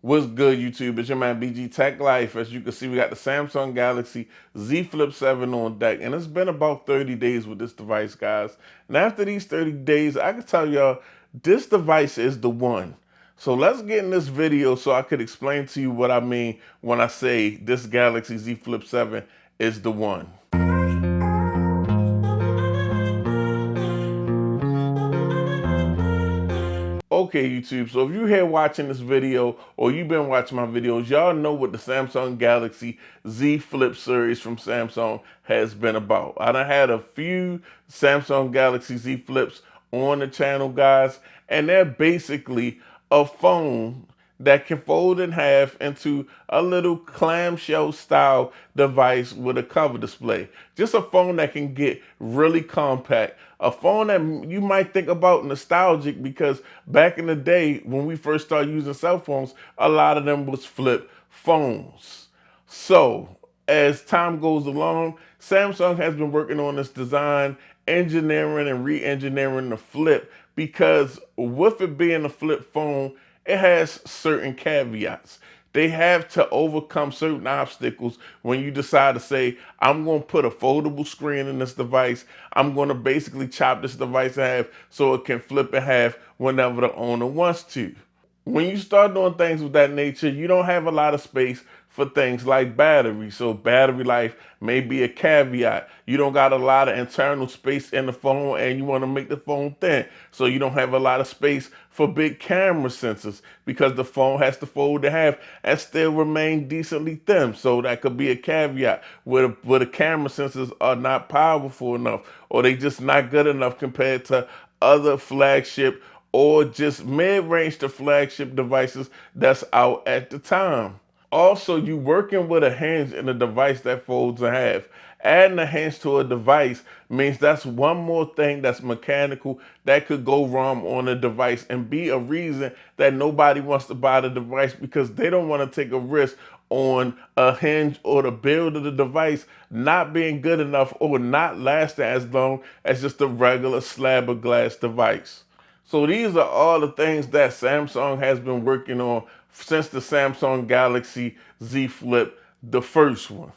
What's good, YouTube? It's your man BG Tech Life. As you can see, we got the Samsung Galaxy Z Flip 7 on deck, and it's been about 30 days with this device, guys. And after these 30 days, I can tell y'all this device is the one. So let's get in this video so I could explain to you what I mean when I say this Galaxy Z Flip 7 is the one. Okay, YouTube, so if you're here watching this video or you've been watching my videos, y'all know what the Samsung Galaxy Z Flip series from Samsung has been about. I done had a few Samsung Galaxy Z Flips on the channel, guys, and they're basically a phone that can fold in half into a little clamshell style device with a cover display. Just a phone that can get really compact. A phone that you might think about nostalgic because back in the day when we first started using cell phones, a lot of them was flip phones. So as time goes along, Samsung has been working on this design, engineering and re-engineering the flip because with it being a flip phone, it has certain caveats. They have to overcome certain obstacles when you decide to say, I'm going to put a foldable screen in this device. I'm going to basically chop this device in half so it can flip in half whenever the owner wants to. When you start doing things of that nature, you don't have a lot of space for things like battery. So battery life may be a caveat. You don't got a lot of internal space in the phone and you want to make the phone thin. So you don't have a lot of space for big camera sensors because the phone has to fold in half and still remain decently thin. So that could be a caveat where the camera sensors are not powerful enough or they just not good enough compared to other flagship or just mid-range to flagship devices that's out at the time. Also, you working with a hinge in a device that folds in half. Adding a hinge to a device means that's one more thing that's mechanical that could go wrong on a device and be a reason that nobody wants to buy the device because they don't want to take a risk on a hinge or the build of the device not being good enough or not lasting as long as just a regular slab of glass device. So these are all the things that Samsung has been working on since the Samsung Galaxy Z Flip, the first one.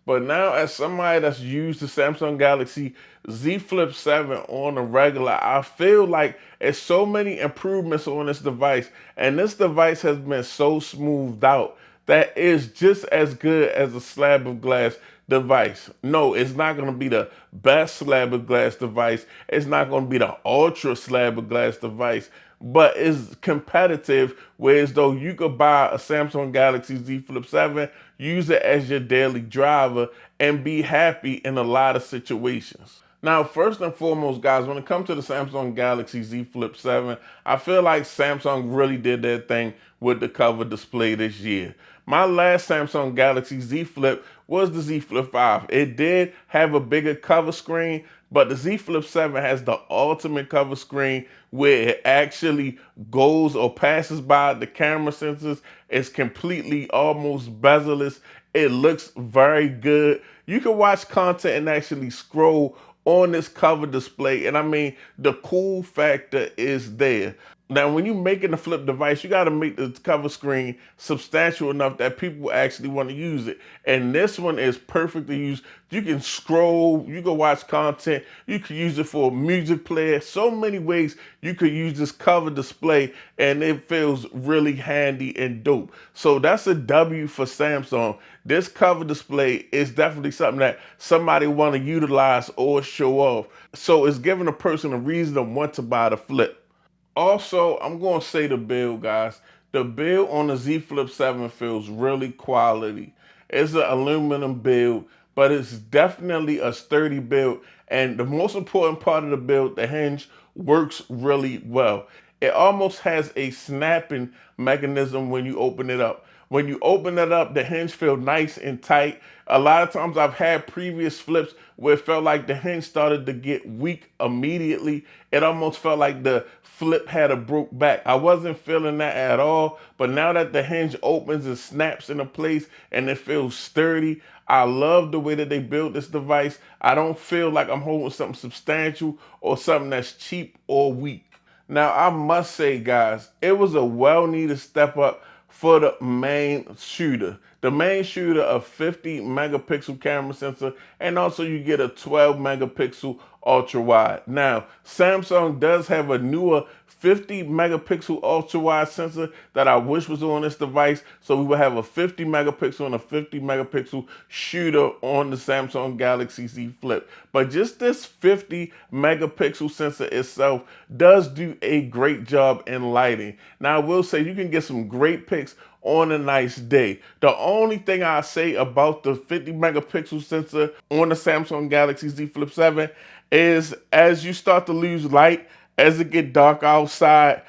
But now as somebody that's used the Samsung Galaxy Z Flip 7 on a regular, I feel like there's so many improvements on this device and this device has been so smoothed out that is just as good as a slab of glass device. No, it's not going to be the best slab of glass device. It's not going to be the ultra slab of glass device, but it's competitive, whereas though you could buy a Samsung Galaxy Z Flip 7, use it as your daily driver, and be happy in a lot of situations. Now, first and foremost, guys, when it comes to the Samsung Galaxy Z Flip 7, I feel like Samsung really did their thing with the cover display this year. My last Samsung Galaxy Z Flip was the Z Flip 5. It did have a bigger cover screen, but the Z Flip 7 has the ultimate cover screen where it actually goes or passes by the camera sensors. It's completely almost bezel-less. It looks very good. You can watch content and actually scroll on this cover display. And I mean, the cool factor is there. Now, when you're making a flip device, you got to make the cover screen substantial enough that people actually want to use it. And this one is perfect to use. You can scroll, you can watch content, you can use it for a music player. So many ways you could use this cover display and it feels really handy and dope. So that's a W for Samsung. This cover display is definitely something that somebody want to utilize or show off. So it's giving a person a reason to want to buy the flip. Also, I'm going to say the build, guys. The build on the Z Flip 7 feels really quality. It's an aluminum build, but it's definitely a sturdy build. And the most important part of the build, the hinge, works really well. It almost has a snapping mechanism when you open it up. When you open it up, the hinge feels nice and tight. A lot of times I've had previous flips where it felt like the hinge started to get weak immediately. It almost felt like the flip had a broke back. I wasn't feeling that at all, but now that the hinge opens and snaps into place and it feels sturdy, I love the way that they built this device. I don't feel like I'm holding something substantial or something that's cheap or weak. Now, I must say, guys, it was a well-needed step up for the main shooter. The main shooter, a 50 megapixel camera sensor, and also you get a 12 megapixel ultra wide. Now, Samsung does have a newer 50 megapixel ultra wide sensor that I wish was on this device. So we will have a 50 megapixel and a 50 megapixel shooter on the Samsung Galaxy Z Flip. But just this 50 megapixel sensor itself does do a great job in lighting. Now I will say you can get some great pics on a nice day. The only thing I say about the 50 megapixel sensor on the Samsung Galaxy Z Flip 7 is as you start to lose light, as it get dark outside,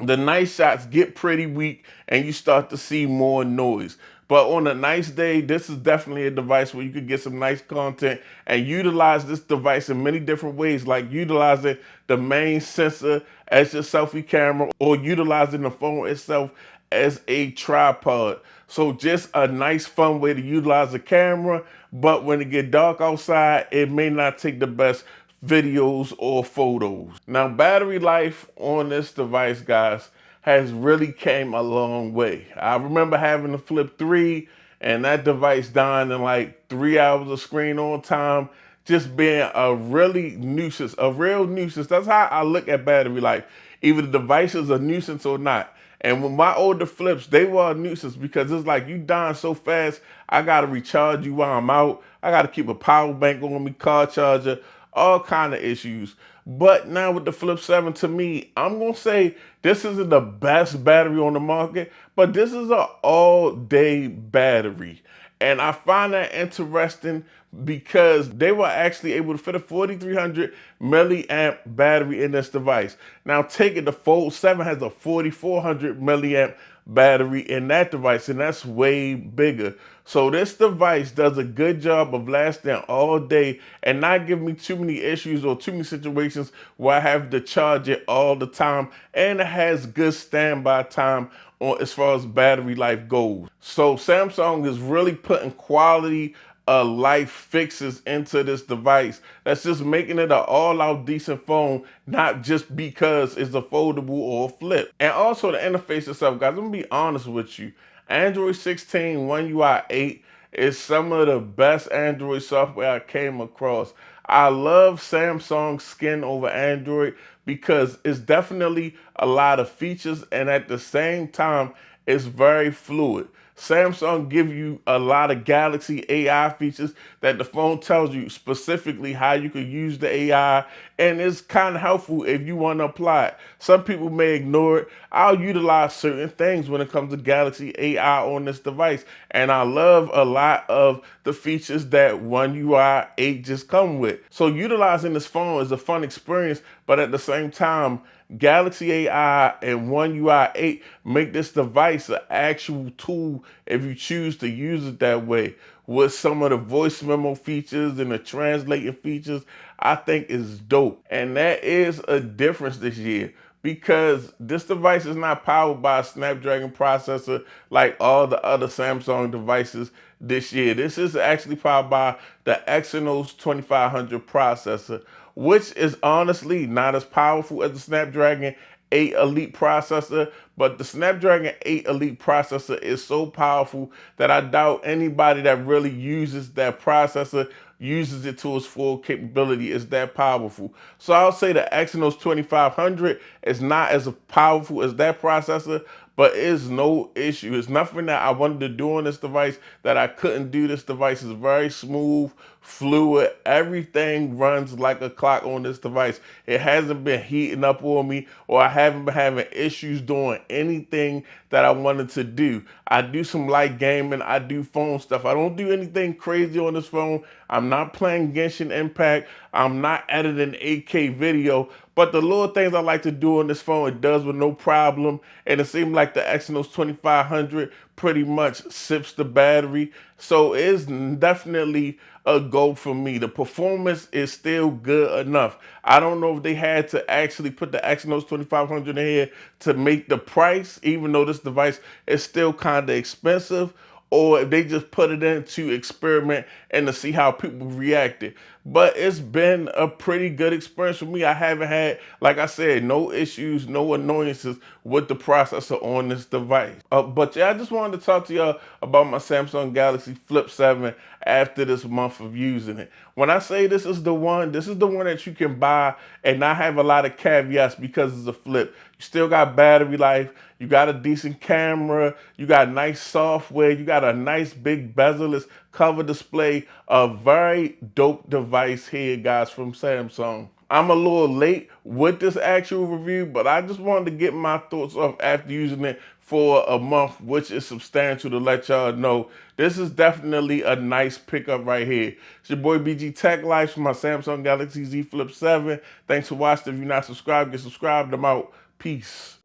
the night shots get pretty weak and you start to see more noise. But on a nice day, this is definitely a device where you could get some nice content and utilize this device in many different ways, like utilizing the main sensor as your selfie camera or utilizing the phone itself as a tripod. So just a nice fun way to utilize the camera, but when it get dark outside, it may not take the best videos or photos. Now, battery life on this device, guys, has really came a long way. I remember having the Flip 3 and that device dying in like 3 hours of screen on time, just being a really nuisance, a real nuisance. That's how I look at battery life. Either the device is a nuisance or not. And with my older flips, they were a nuisance because it's like you dying so fast, I gotta recharge you while I'm out. I gotta keep a power bank on me, car charger, all kind of issues. But now with the Flip 7, to me, I'm gonna say this isn't the best battery on the market, but this is an all-day battery. And I find that interesting because they were actually able to fit a 4300 milliamp battery in this device. Now take it, the Fold 7 has a 4400 milliamp battery in that device, and that's way bigger. So this device does a good job of lasting all day and not giving me too many issues or too many situations where I have to charge it all the time, and it has good standby time on as far as battery life goes. So Samsung is really putting quality life fixes into this device. That's just making it an all-out decent phone, not just because it's a foldable or a flip. And also the interface itself, guys, I'm gonna be honest with you. Android 16 One UI 8 is some of the best Android software I came across. I love Samsung's skin over Android because it's definitely a lot of features and at the same time, it's very fluid. Samsung give you a lot of Galaxy AI features that the phone tells you specifically how you could use the AI, and it's kind of helpful if you want to apply it. Some people may ignore it. I'll utilize certain things when it comes to Galaxy AI on this device, and I love a lot of the features that One UI 8 just come with. So utilizing this phone is a fun experience, but at the same time, Galaxy AI and One UI 8 make this device an actual tool if you choose to use it that way. With some of the voice memo features and the translating features, I think is dope. And that is a difference this year because this device is not powered by a Snapdragon processor like all the other Samsung devices this year. This is actually powered by the Exynos 2500 processor, which is honestly not as powerful as the Snapdragon 8 Elite processor, but the Snapdragon 8 Elite processor is so powerful that I doubt anybody that really uses that processor uses it to its full capability. It's that powerful. So I'll say the Exynos 2500 is not as powerful as that processor, but it's no issue. It's nothing that I wanted to do on this device that I couldn't do. This device is very smooth, fluid. Everything runs like a clock on this device. It hasn't been heating up on me, or I haven't been having issues doing anything that I wanted to do. I do some light gaming. I do phone stuff. I don't do anything crazy on this phone. I'm not playing Genshin Impact. I'm not editing 8K video. But the little things I like to do on this phone, it does with no problem. And it seems like the Exynos 2500 pretty much sips the battery. So it's definitely a go for me. The performance is still good enough. I don't know if they had to actually put the Exynos 2500 in here to make the price, even though this device is still kind of expensive, or if they just put it in to experiment and to see how people reacted. but it's been a pretty good experience for me. I haven't had, like I said, no issues, no annoyances with the processor on this device. But yeah, I just wanted to talk to y'all about my Samsung Galaxy Flip 7 after this month of using it. When I say this is the one that you can buy and not have a lot of caveats because it's a flip. You still got battery life, you got a decent camera, you got nice software, you got a nice big bezel-less cover display, a very dope device here, guys, from Samsung. I'm a little late with this actual review, but I just wanted to get my thoughts off after using it for a month, which is substantial, to let y'all know this is definitely a nice pickup right here. It's your boy BG Tech Life from my Samsung Galaxy Z Flip 7. Thanks for watching. If you're not subscribed, get subscribed. I'm out. Peace.